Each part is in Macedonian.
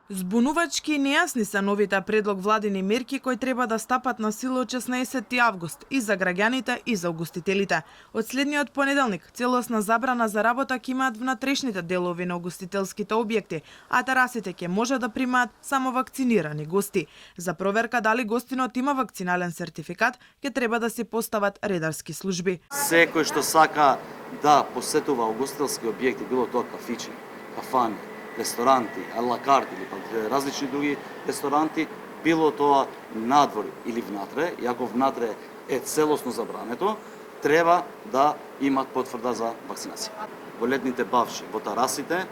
Збунувачки и нејасни се новите предлог владини мерки кои треба да стапат на сила од 16 август и за граѓаните и за угостителите. Од следниот понеделник целосна забрана за работа ќе имаат внатрешните делови на угостителските објекти, а терасите ќе може да примаат само вакцинирани гости. За проверка дали гостинот има вакцинален сертификат, ќе треба да се постават редарски служби. Секој што сака да посетува угостителски објекти, било тоа кафичи, кафани, ресторанти, алакарт или пак различни други ресторанти, било тоа надвор или внатре, иако внатре е целосно забрането, треба да имат потврда за вакцинација. Во летните бавши, во тарасите,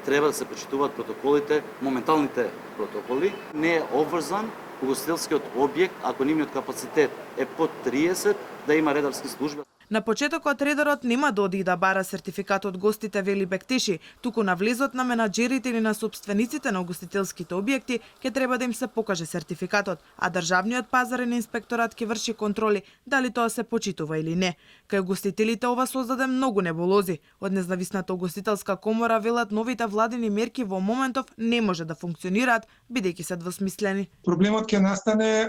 треба да се почитуваат протоколите, моменталните протоколи. Не е обврзан угостителскиот објект, ако нивниот капацитет е под 30, да има редарски служби. На почетокот редарот нема да оди да бара сертификат од гостите, вели Бектеши, туку на влезот на менаџерите или на собствениците на угостителските објекти ќе треба да им се покаже сертификатот, а државниот пазарен инспекторат ќе врши контроли дали тоа се почитува или не. Кај угостителите ова создаде многу неболози. Од независната угостителска комора велат новите владини мерки во моментов не може да функционираат бидејќи се двосмислени. Проблемот ќе настане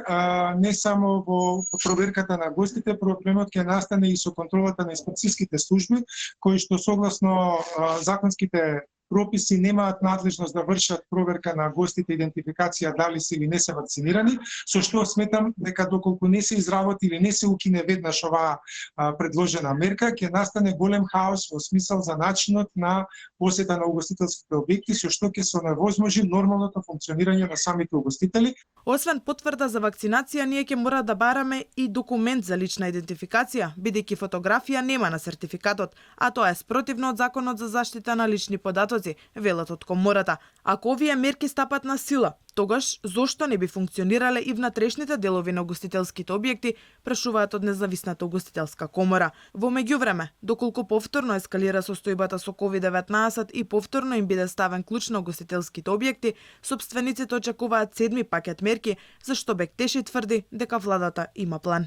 не само во проверката на гостите, проблемот ќе настане и со контролата на инспекцијските служби, кои што согласно законските прописи немаат надлежност да вршат проверка на гостите, идентификација дали се или не се вакцинирани, со што сметам дека доколку не се изработи или не се укине веднаш оваа предложена мерка, ќе настане голем хаос во смисол за начинот на посета на угостителските објекти, со што ќе се оневозможи нормалното функционирање на самите угостители. Освен потврда за вакцинација, ние ќе мора да бараме и документ за лична идентификација, бидејќи фотографија нема на сертификатот, а тоа е спротивно од Законот за заштита на лични податоци, велат од комората. Ако овие мерки стапат на сила, тогаш зошто не би функционирале и внатрешните делови на угостителските објекти, прашуваат од независната угостителска комора. Во меѓувреме, доколку повторно ескалира состојбата со COVID-19 и повторно им биде ставен клуч на угостителските објекти, собствениците очекуваат 7 пакет мерки, за што Бектеши тврди дека владата има план.